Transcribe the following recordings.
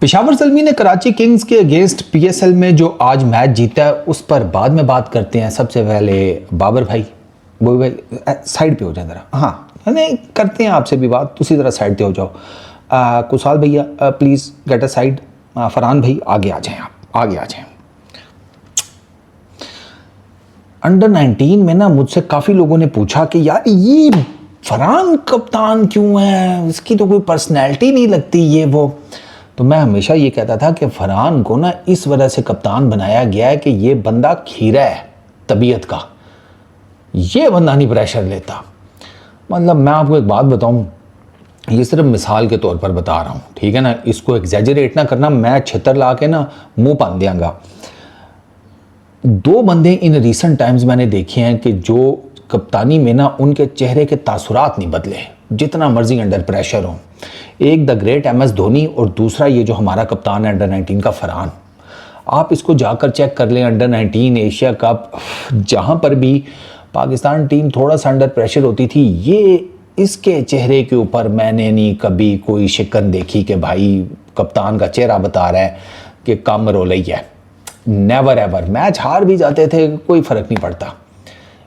पेशावर ज़ल्मी ने कराची किंग्स के against PSL में जो आज मैच जीता है उस पर बाद में बात करते हैं। सबसे पहले बाबर भाई, बोई भाई साइड पे हो जाए ज़रा। हाँ नहीं करते हैं आपसे भी बात, तुसी ज़रा साइड पे हो जाओ। कुशाल भैया please get a side. Farhan भाई आगे आ जाएं, आप आगे आ जाएं। अंडर 19 में ना मुझसे काफ़ी लोगों ने पूछा कि यार ये फरहान कप्तान क्यों है, इसकी तो कोई पर्सनैलिटी नहीं लगती ये वो। तो मैं हमेशा ये कहता था कि फरहान को ना इस वजह से कप्तान बनाया गया है कि ये बंदा खीरा है तबीयत का, ये बंदा नहीं प्रेशर लेता। मतलब मैं आपको एक बात बताऊं, ये सिर्फ मिसाल के तौर पर बता रहा हूँ, ठीक है ना, इसको एग्जैजरेट ना करना, मैं छितर ला के ना मुंह पान देंगा। दो बंदे इन रिसेंट टाइम्स मैंने देखे हैं कि जो कप्तानी में ना उनके चेहरे के तासुरात नहीं बदले, जितना मर्जी अंडर प्रेशर हो। एक द ग्रेट MS धोनी और दूसरा ये जो हमारा कप्तान है अंडर 19 का फरहान। आप इसको जाकर चेक कर लें, अंडर 19 एशिया कप जहाँ पर भी पाकिस्तान टीम थोड़ा सा अंडर प्रेशर होती थी, ये इसके चेहरे के ऊपर मैंने नहीं कभी कोई शिकन देखी कि भाई कप्तान का चेहरा बता रहा है कि कम रोल ही है। Never ever. मैच हार भी जाते थे कोई फ़र्क नहीं पड़ता।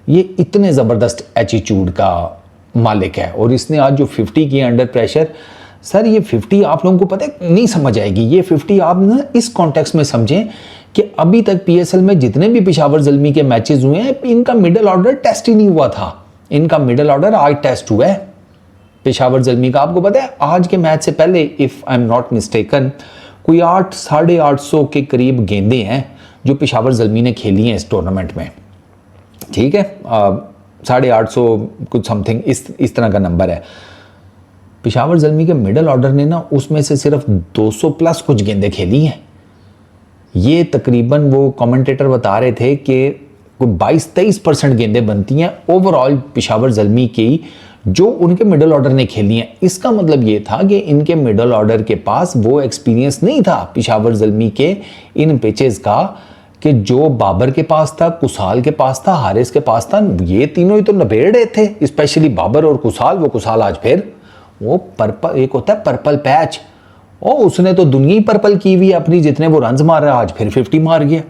ये इतने ज़बरदस्त एटीट्यूड का मालिक है। और इसने आज जो 50 किया अंडर प्रेशर, सर ये 50 आप लोगों को पता है नहीं समझ आएगी। ये 50 आप ना इस कॉन्टेक्स्ट में समझें कि अभी तक PSL में जितने भी पेशावर ज़ल्मी के मैचेस हुए हैं, इनका मिडल ऑर्डर टेस्ट ही नहीं हुआ था। इनका मिडल ऑर्डर आज टेस्ट हुआ है पेशावर ज़ल्मी का। आपको पता है आज के मैच से पहले if I am not mistaken कोई 800-850 के करीब गेंदें हैं जो पेशावर ज़ल्मी ने खेली हैं इस टूर्नामेंट में, ठीक है। 850 कुछ समथिंग इस तरह का नंबर है। पेशावर ज़ल्मी के मिडल ऑर्डर ने ना उसमें से सिर्फ 200 प्लस कुछ गेंदें खेली हैं। ये तकरीबन वो कमेंटेटर बता रहे थे कि कोई 22-23% गेंदें बनती हैं ओवरऑल पेशावर ज़ल्मी की जो उनके मिडल ऑर्डर ने खेली हैं। इसका मतलब ये था कि इनके मिडल ऑर्डर के पास वो एक्सपीरियंस नहीं था पेशावर ज़ल्मी के इन पिचेस का कि जो बाबर के पास था, कुशाल के पास था, हारिस के पास था। ये तीनों ही तो नबेड़ रहे थे, स्पेशली बाबर और कुशाल। वो कुशाल आज फिर वो पर्पल, एक होता है पर्पल पैच, और उसने तो दुनिया ही पर्पल की हुई है अपनी, जितने वो रन्स मार रहा है आज फिर 50 मार गया।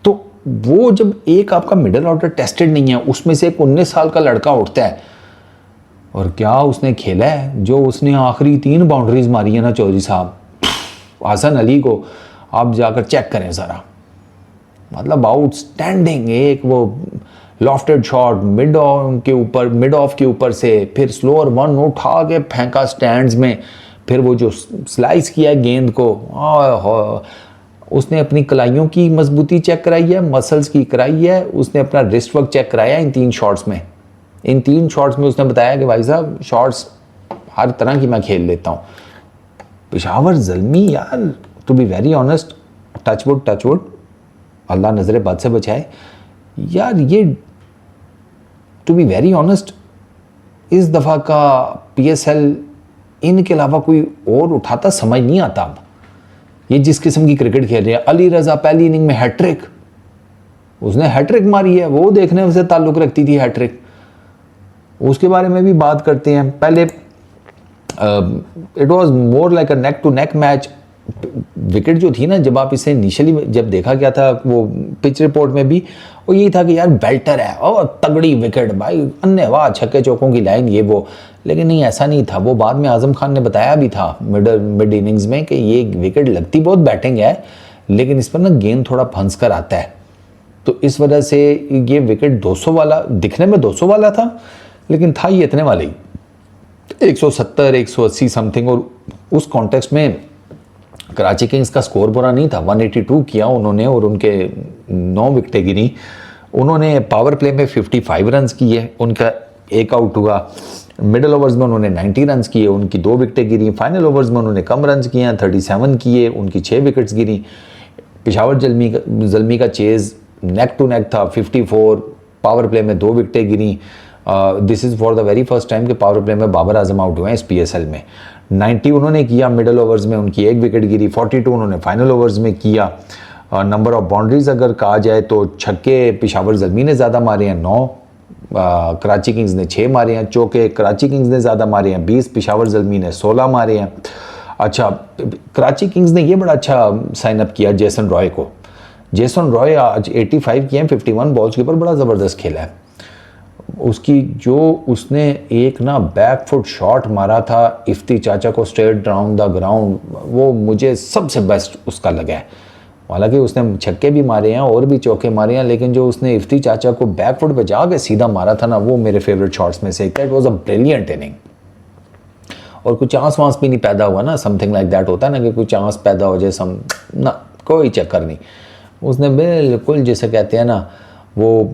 तो वो जब एक आपका मिडल ऑर्डर टेस्टेड नहीं है, उसमें से एक 19 साल का लड़का उठता है और क्या उसने खेला है, जो उसने आखिरी 3 बाउंड्रीज मारी है ना चौधरी साहब, हसन अली को आप जाकर चेक करें ज़रा। मतलब आउटस्टैंडिंग। एक वो लॉफ्टेड शॉट मिड ऑफ के ऊपर से, फिर स्लोअर वन उठा के फेंका स्टैंड्स में, फिर वो जो स्लाइस किया गेंद को, उसने अपनी कलाइयों की मजबूती चेक कराई है, मसल्स की कराई है, उसने अपना रिस्ट वर्क चेक कराया इन 3 शॉट्स में। इन 3 शॉट्स में उसने बताया कि भाई साहब शॉट्स हर तरह की मैं खेल लेता हूँ। पेशावर ज़ल्मी यार, to be very honest, touchwood, Allah नजर बद से बचाए यार, ये टू बी वेरी ऑनेस्ट इस दफ़ा का PSL इनके अलावा कोई और उठाता समझ नहीं आता। अब ये जिस किस्म की क्रिकेट खेल रहे हैं, अली रज़ा पहली इनिंग में हैट्रिक, उसने हैट्रिक मारी है, वो देखने से ताल्लुक़ रखती थी हैट्रिक। उसके बारे में भी बात करते हैं। पहले it was more like a neck to neck match. Wicket जो थी ना, जब आप इसे इनिशियली जब देखा गया था वो पिच रिपोर्ट में भी, वो यही था कि यार बेल्टर है और तगड़ी विकेट, भाई अन्नेवाह छक्के चौकों की लाइन ये वो। लेकिन नहीं, ऐसा नहीं था। वो बाद में आजम खान ने बताया भी था मिड इनिंग्स में कि ये विकेट लगती बहुत बैटिंग है, लेकिन इस पर ना गेंद थोड़ा फंस कर आता है। तो इस वजह से ये विकेट 200 वाला दिखने में 200 वाला था, लेकिन था ये इतने वाले ही 170-180 समथिंग। और उस कॉन्टेक्स्ट में कराची किंग्स का स्कोर बुरा नहीं था, 182 किया उन्होंने और उनके 9 विकेटें गिरी। उन्होंने पावर प्ले में 55 रन्स किए, उनका 1 आउट हुआ। मिडल ओवर्स में उन्होंने 90 रन्स किए, उनकी 2 विकेटें गिरी। फाइनल ओवर्स में उन्होंने कम रन्स किए हैं, 37 किए, उनकी 6 विकेट्स गिरी। पेशावर ज़ल्मी का चेज़ नेक टू नेक था, 54। पावर प्ले में 2 विकेटें गिरी। This is for the very first time कि पावर प्ले में बाबर आजम आउट हुए हैं इस PSL में। 90 उन्होंने किया मिडल ओवर्स में, उनकी 1 विकेट गिरी। 42 उन्होंने फाइनल ओवर्स में किया। नंबर ऑफ बाउंड्रीज अगर कहा जाए तो छक्के पेशावर ज़ल्मी ने ज़्यादा मारे हैं 9, कराची किंग्स ने 6 मारे हैं। चौके कराची किंग्स ने ज़्यादा मारे हैं 20, पेशावर ज़ल्मी ने 16 मारे हैं। अच्छा, कराची किंग्स ने ये बड़ा अच्छा साइन अप किया जेसन रॉय को। जेसन रॉय आज 85 किए हैं 51 बॉल्स के ऊपर, बड़ा ज़बरदस्त खेला है। उसकी जो उसने एक ना बैक फुट शॉट मारा था इफ्ती चाचा को स्ट्रेट डाउन द ग्राउंड, वो मुझे सबसे बेस्ट उसका लगा है। हालांकि उसने छक्के भी मारे हैं और भी चौके मारे हैं, लेकिन जो उसने इफ्ती चाचा को बैक फुट पे जाके सीधा मारा था ना, वो मेरे फेवरेट शॉट्स में से एक था। It was a brilliant inning. और कुछ चांस वांस भी नहीं पैदा हुआ ना, समथिंग लाइक दैट होता है ना कि कुछ चांस पैदा हो जाए, सम ना, कोई चक्कर नहीं। उसने बिल्कुल जिसे कहते हैं ना, वो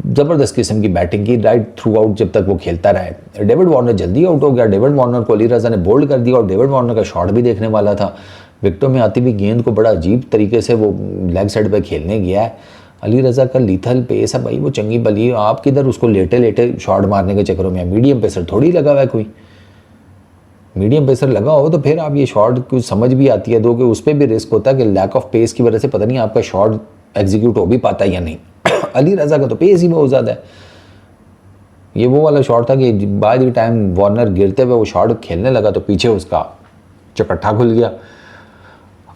ज़बरदस्त किस्म की बैटिंग की राइट थ्रू आउट जब तक वो खेलता रहा। डेविड वार्नर जल्दी आउट हो गया, डेविड वार्नर को अली रज़ा ने बोल्ड कर दिया और डेविड वार्नर का शॉट भी देखने वाला था। विकेटों में आती हुई गेंद को बड़ा अजीब तरीके से वो लेग साइड पर खेलने गया है। अली रज़ा का लीथल पेस है भाई, वो चंगी भली, आप किधर उसको लेटे लेटे शॉट मारने के चक्करों में। मीडियम पेसर थोड़ी लगा हुआ है कोई, मीडियम पेसर लगा हो तो फिर आप ये शॉट कुछ समझ भी आती है दो कि उस पर भी रिस्क होता है कि लैक ऑफ पेस की वजह से पता नहीं आपका शॉट एग्जीक्यूट हो भी पाता है या नहीं। अली रज़ा का तो पेस ही बहुत ज़्यादा है। ये वो वाला शॉट था कि बाय द टाइम वार्नर गिरते हुए वो शॉट खेलने लगा तो पीछे उसका चौकट्ठा खुल गया।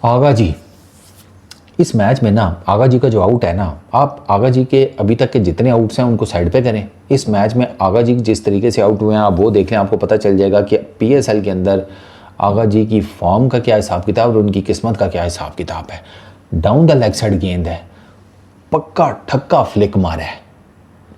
आगा जी, इस मैच में ना आगा जी का जो आउट है ना, आप आगा जी के अभी तक के जितने आउट्स हैं उनको साइड पे करें। इस मैच में आगा जी जिस तरीके से आउट हुए हैं आप वो देख लें, आपको पता चल जाएगा कि पीएसएल के अंदर आगा जी की फॉर्म का क्या हिसाब किताब और उनकी किस्मत का क्या हिसाब किताब है। डाउन द लेग साइड गेंद है, पक्का ठक्का फ्लिक मारा है,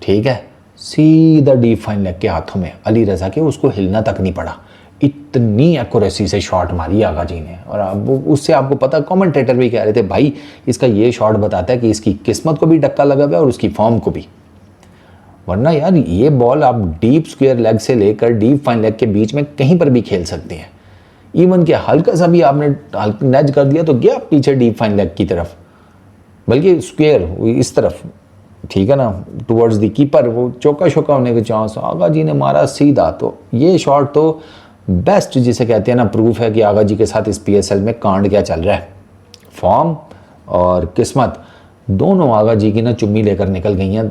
ठीक है, सीधा डीप फाइन लेग के हाथों में अली रज़ा के, उसको हिलना तक नहीं पड़ा। इतनी एक्यूरेसी से शॉट मारी आगा जी ने। और अब उससे आपको पता, कमेंटेटर भी कह रहे थे भाई इसका ये शॉट बताता है कि इसकी किस्मत को भी धक्का लगा हुआ है और उसकी फॉर्म को भी, वरना यार ये बॉल आप डीप स्क्वायर लेग से लेकर डीप फाइन लेग के बीच में कहीं पर भी खेल सकते हैं। इवन कि हल्का सा भी आपने नेज कर दिया तो गया पीछे डीप फाइन लेग की तरफ, बल्कि स्क्वायर इस तरफ, ठीक है ना, टुवर्ड्स द कीपर, वो चौका शौका होने के चांस। आगा जी ने मारा सीधा, तो ये शॉट तो बेस्ट जिसे कहते हैं ना प्रूफ है कि आगा जी के साथ इस पीएसएल में कांड क्या चल रहा है। फॉर्म और किस्मत दोनों आगा जी की ना चुम्मी लेकर निकल गई हैं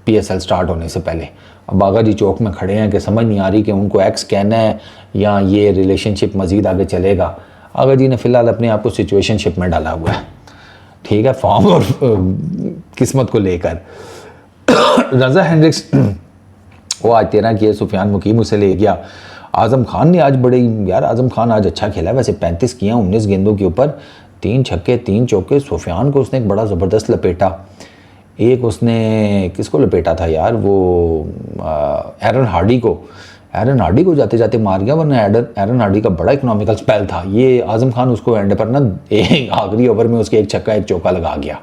पीएसएल स्टार्ट होने से पहले। अब आगा जी चौक में खड़े हैं कि समझ नहीं आ रही कि उनको एक्स कहना है या ये रिलेशनशिप मज़ीद आगे चलेगा। आगा जी ने फ़िलहाल अपने आप को सिचुएशनशिप में डाला हुआ है, ठीक है, फॉर्म और किस्मत को लेकर। रज़ा हेंड्रिक्स वो आज 13 किए, सुफियान मुकीम उसे ले गया। आज़म खान ने आज बड़े, यार आज़म खान आज अच्छा खेला है वैसे, 35 किए 19 गेंदों के ऊपर, 3 छक्के 3 चौके। सुफियान को उसने एक बड़ा ज़बरदस्त लपेटा। एक उसने किसको लपेटा था यार, वो एरन हार्डी को, एरन हार्डी को जाते जाते मार गया, वरना एरन हार्डी का बड़ा इकोनॉमिकल स्पेल था। ये आज़म खान उसको एंड पर ना आखिरी ओवर में उसके एक छक्का एक चौका लगा गया,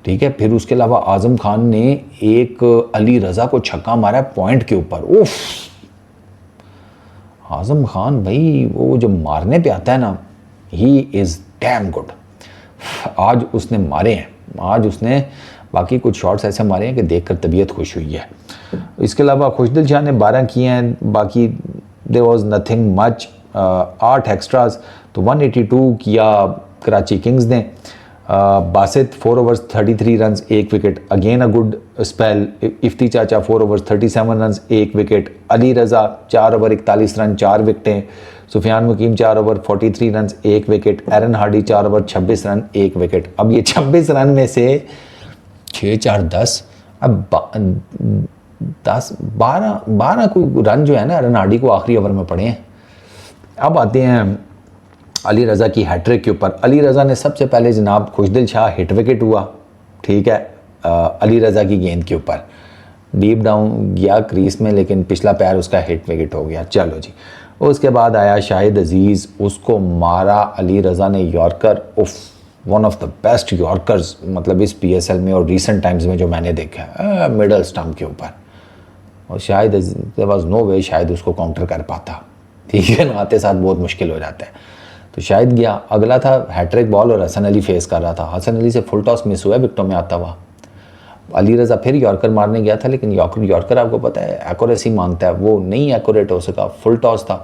ठीक है। फिर उसके अलावा आज़म खान ने एक अली रज़ा को छक्का मारा पॉइंट के ऊपर। उफ, आज़म खान भाई वो जो मारने पे आता है ना, ही इज़ डैम गुड। आज उसने मारे हैं, आज उसने बाकी कुछ शॉट्स ऐसे मारे हैं कि देखकर तबीयत खुश हुई है। इसके अलावा खुशदिल शाह ने 12 किए हैं, बाकी there was nothing much. 8 extras, तो 182 किया कराची किंग्स ने। Basit 4 overs 33 run 1 wicket, again a good spell. Ifti Chacha 4 overs 37 run 1 wicket. Ali Raza 4 over 41 run 4 विकेटें। Sufiyan Muqeem 4 over 43 run 1 wicket. Aaron Hardie 4 over 26 run 1 wicket. अब ये 26 रन में से 6 4 10, अब 12 को रन जो है ना एरन हार्डी को आखिरी ओवर में पड़े हैं। अब आते हैं अली रज़ा की हैट्रिक के ऊपर। अली रज़ा ने सबसे पहले जनाब खुशदिल शाह हिट विकेट हुआ, ठीक है, अली रज़ा की गेंद के ऊपर डीप डाउन गया क्रीज में, लेकिन पिछला पैर उसका हिट विकेट हो गया। चलो जी, उसके बाद आया शाहिद अजीज़, उसको मारा अली रज़ा ने यॉर्कर। उफ, one of the best yorkers मतलब इस पीएसएल में और रिसेंट टाइम्स में जो मैंने देखा है, मिडल स्टंप के ऊपर। और शायद देयर वाज नो वे शायद उसको काउंटर कर पाता, ठीक है ना, आते साथ बहुत मुश्किल हो जाता है। तो शायद गया। अगला था हैट्रिक बॉल और हसन अली फेस कर रहा था। हसन अली से फुल टॉस मिस हुआ विकेटों में आता हुआ। अली रज़ा फिर यॉर्कर मारने गया था, लेकिन यॉर्कर आपको पता है एक्यूरेसी मांगता है, वो नहीं एक्यूरेट हो सका। फुल टॉस था,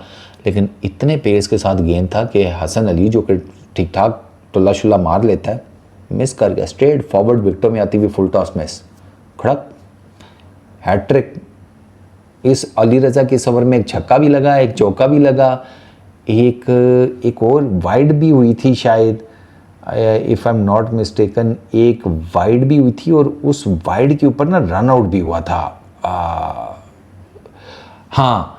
लेकिन इतने पेस के साथ गेंद था कि हसन अली जो कि ठीक ठाक टुल्ला शुल्ला मार लेता है, मिस कर गया। स्ट्रेट फॉरवर्ड विकेटों में आती हुई फुल टॉस मिस, खड़क हैट्रिक। इस अली रज़ा के इस ओवर में एक छक्का भी लगा, एक चौका भी लगा, एक और वाइड भी हुई थी शायद, if I am not mistaken, एक वाइड भी हुई थी और उस वाइड के ऊपर ना रन आउट भी हुआ था। हाँ,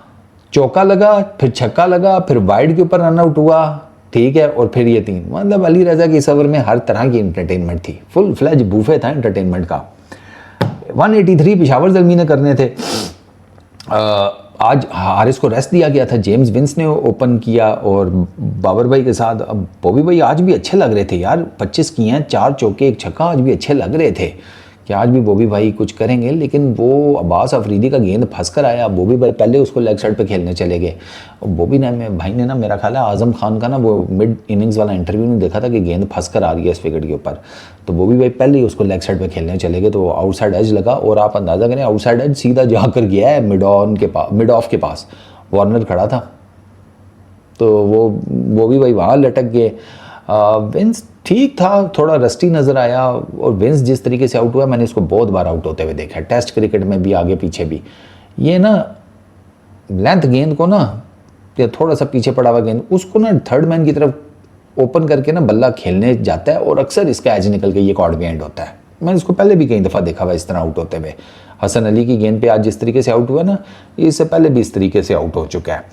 चौका लगा, फिर छक्का लगा, फिर वाइड के ऊपर रन आउट हुआ, ठीक है, और फिर ये 3। मतलब अली रज़ा की इस ओवर में हर तरह की इंटरटेनमेंट थी, फुल फ्लैज बूफे था इंटरटेनमेंट का। 183 पेशावर ज़ल्मी ने करने थे। आज हारिस को रेस्ट दिया गया था, जेम्स विंस ने ओपन किया और बाबर भाई के साथ। अब बॉबी भाई आज भी अच्छे लग रहे थे यार, 25 किए हैं, 4 चौके 1 छक्का, आज भी अच्छे लग रहे थे कि आज भी बॉबी भाई कुछ करेंगे। लेकिन वो अब्बास अफरीदी का गेंद फंस कर आया, बॉबी भाई पहले उसको लेग साइड पे खेलने चले गए। और बॉबी ने भाई ने ना, मेरा ख्याल है आजम खान का ना वो मिड इनिंग्स वाला इंटरव्यू में देखा था कि गेंद फंस कर आ रही है इस विकेट के ऊपर, तो बॉबी भाई पहले ही उसको लेग साइड पे खेलने चले गए, तो आउटसाइड एज लगा। और आप अंदाज़ा करें, आउटसाइड एज सीधा जाकर गया है मिड ऑफ के पास, वार्नर खड़ा था, तो वो भी भाई वहाँ लटक गए। विंस ठीक था, थोड़ा रस्टी नज़र आया, और विंस जिस तरीके से आउट हुआ, मैंने इसको बहुत बार आउट होते हुए देखा है, टेस्ट क्रिकेट में भी, आगे पीछे भी। ये ना लेंथ गेंद को ना, या थोड़ा सा पीछे पड़ा हुआ गेंद, उसको ना थर्ड मैन की तरफ ओपन करके ना बल्ला खेलने जाता है, और अक्सर इसका एज निकल के ये कॉर्ड में एंड होता है। मैंने इसको पहले भी कई दफ़ा देखा हुआ इस तरह आउट होते हुए। हसन अली की गेंद पे आज जिस तरीके से आउट हुआ ना, इससे पहले भी इस तरीके से आउट हो चुका है।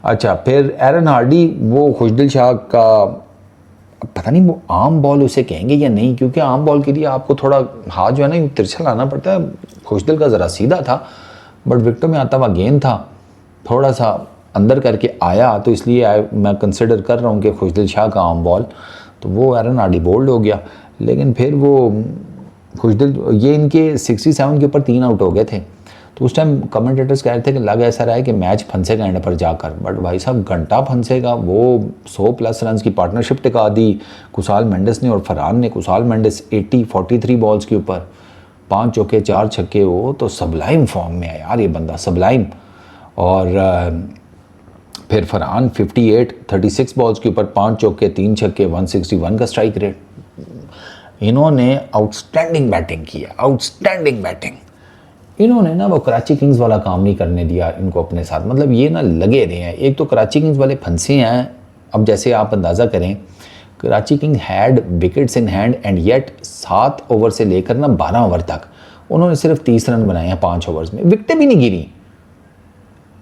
अच्छा, फिर एरन हार्डी, वो खुशदिल शाह का पता नहीं वो आम बॉल उसे कहेंगे या नहीं, क्योंकि आम बॉल के लिए आपको थोड़ा हाथ जो है ना तिरछा लाना पड़ता है। खुशदिल का ज़रा सीधा था, बट विकेटों में आता हुआ गेंद था, थोड़ा सा अंदर करके आया, तो इसलिए मैं कंसिडर कर रहा हूँ कि खुशदिल शाह का आम बॉल, तो वो एरन हार्डी बोल्ड हो गया। लेकिन फिर वो खुशदिल, ये इनके 67 के ऊपर 3 आउट हो गए थे, तो उस टाइम कमेंटेटर्स कह रहे थे कि लग ऐसा रहा है कि मैच फंसेगा एंड पर जाकर, बट भाई साहब घंटा फंसेगा। वो 100+ रन की पार्टनरशिप टिका दी कुसाल मेंडिस ने और फरहान ने। कुसाल मेंडिस 43 बॉल्स के ऊपर 5 चौके 4 छक्के, हो तो सबलाइम फॉर्म में है यार ये बंदा, सबलाइम। और फिर फरहान 36 बॉल्स के ऊपर 5 चौके 3 छक्के, 161 का स्ट्राइक रेट। इन्होंने आउटस्टैंडिंग बैटिंग की है, आउटस्टैंडिंग बैटिंग। इन्होंने ना वो कराची किंग्स वाला काम नहीं करने दिया इनको अपने साथ, मतलब ये ना लगे रहे हैं। एक तो कराची किंग्स वाले फंसे हैं, अब जैसे आप अंदाज़ा करें, Karachi Kings had wickets in hand and yet 7 over से लेकर ना 12 ओवर तक उन्होंने सिर्फ 30 रन बनाए हैं 5 ओवर्स में, विकेटें भी नहीं गिरी,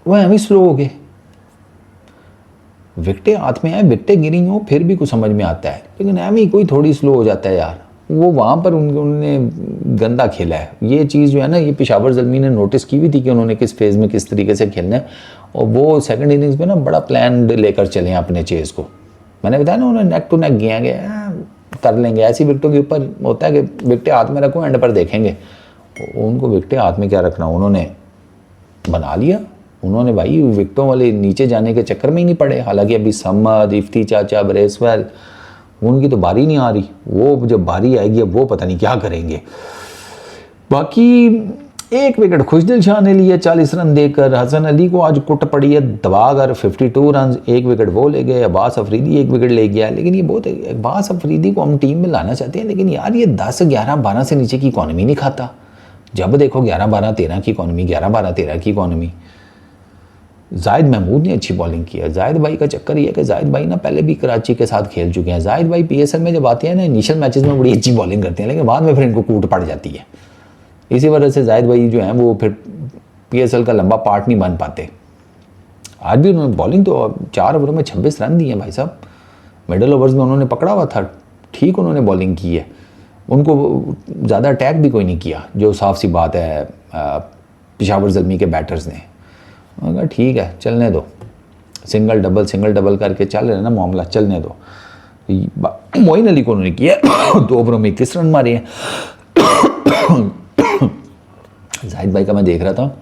वह हमें स्लो हो गए। विकेटें हाथ में आए, विकेटें गिरी हो फिर भी कुछ समझ में आता है, लेकिन एमी कोई थोड़ी स्लो हो जाता है यार। वो वहाँ पर उन्होंने गंदा खेला है। ये चीज़ जो है ना, ये पेशावर ज़ल्मी ने नोटिस की हुई थी कि उन्होंने किस फेज़ में किस तरीके से खेलना है, और वो सेकंड इनिंग्स में ना बड़ा प्लान लेकर चले हैं अपने चेज़ को। मैंने बताया ना, उन्होंने नेक टू नेक गया कर लेंगे। ऐसी विकेटों के ऊपर होता है कि विकेटें हाथ में रखो, एंड पर देखेंगे। उनको विकेटें हाथ में क्या रखना, उन्होंने बना लिया। उन्होंने भाई विकेटों वाले नीचे जाने के चक्कर में ही नहीं पड़े। हालांकि अभी समद, इफ्ती चाचा, ब्रेसवेल, उनकी तो बारी नहीं आ रही, वो जब बारी आएगी अब वो पता नहीं क्या करेंगे। बाकी 1 विकेट खुशदिल शाह ने लिया 40 रन देकर। हसन अली को आज कुट पड़ी है दबाकर 52 रन, 1 विकेट वो ले गए। अब्बास अफरीदी 1 विकेट ले गया। लेकिन ये बहुत, अब्बास अफरीदी को हम टीम में लाना चाहते हैं, लेकिन यार ये 10, 11, 12 से नीचे की इकॉनमी नहीं खाता। जब देखो 11, 12, 13 की इकॉनमी, 11, 12, 13 की इकॉनमी। जाहिद महमूद ने अच्छी बॉलिंग की है। जाहिद भाई का चक्कर ये है कि जाहिद भाई ना पहले भी कराची के साथ खेल चुके हैं। जाहिद भाई पीएसएल में जब आते हैं ना, इनिशियल मैचेस में बड़ी अच्छी बॉलिंग करते हैं, लेकिन बाद में फिर इनको कूट पड़ जाती है। इसी वजह से जाहिद भाई जो हैं वो फिर पीएसएल का लंबा पार्ट नहीं बन पाते। आज भी उन्होंने बॉलिंग तो 4 ओवरों में 26 रन दिए हैं भाई साहब। मिडल ओवर्स में उन्होंने पकड़ा हुआ था, ठीक उन्होंने बॉलिंग की है। उनको ज़्यादा अटैक भी कोई नहीं किया, जो साफ सी बात है पेशावर ज़ल्मी के बैटर्स ने। मगर ठीक है, चलने दो, सिंगल डबल करके चल रहे ना मामला, चलने दो। मोइन अली को उन्होंने किया 2 ओवरों में 21 रन मारे हैं। जाहिद भाई का मैं देख रहा था,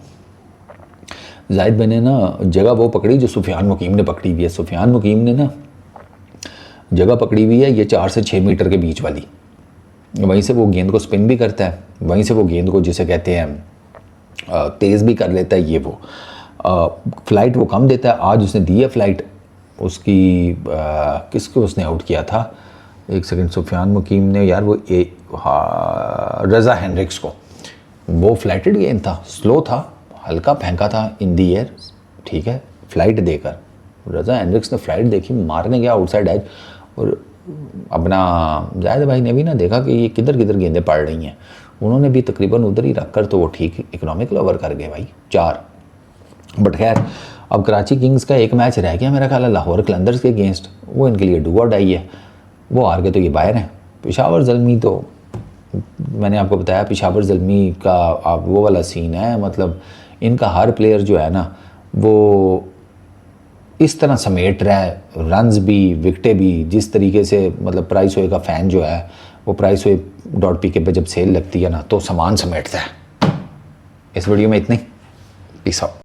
जाहिद भाई ने ना जगह वो पकड़ी जो सुफियान मुकीम ने पकड़ी हुई है। सुफियान मुकीम ने ना जगह पकड़ी हुई है ये 4 से 6 मीटर के बीच वाली, वहीं से वो गेंद को स्पिन भी करता है, वहीं से वो गेंद को जिसे कहते हैं तेज़ भी कर लेता है। ये वो फ्लाइट वो कम देता है। आज उसने दी है फ्लाइट, उसकी किसको उसने आउट किया था, 1 सेकंड, सुफियान मुकीम ने यार, वो रज़ा हेनरिक्स को। वो फ्लाइटेड गेंद था, स्लो था, हल्का फेंका था इन दी एयर, ठीक है, फ्लाइट देकर रज़ा हेंड्रिक्स ने फ्लाइट देखी, मारने गया आउटसाइड एज, और अपना जाहिद भाई ने भी ना देखा कि ये किधर किधर गेंदें पड़ रही हैं, उन्होंने भी तकरीबन उधर ही रख कर तो वो ठीक इकोनॉमिकल ओवर कर गए भाई 4। बट खैर अब कराची किंग्स का एक मैच रह गया मेरा ख्याल है लाहौर कलंदर्स के अगेंस्ट, वो इनके लिए डू और डाई है, वो हार के तो ये बाहर हैं। पेशावर ज़ल्मी तो मैंने आपको बताया, पेशावर ज़ल्मी का आप वो वाला सीन है, मतलब इनका हर प्लेयर जो है ना वो इस तरह समेट रहा है, रन्स भी विकटें भी, जिस तरीके से मतलब प्राइस होए का फ़ैन जो है वो प्राइस होए .pk पे जब सेल लगती है ना तो सामान समेटता है। इस वीडियो में इतनी, पीस आउट।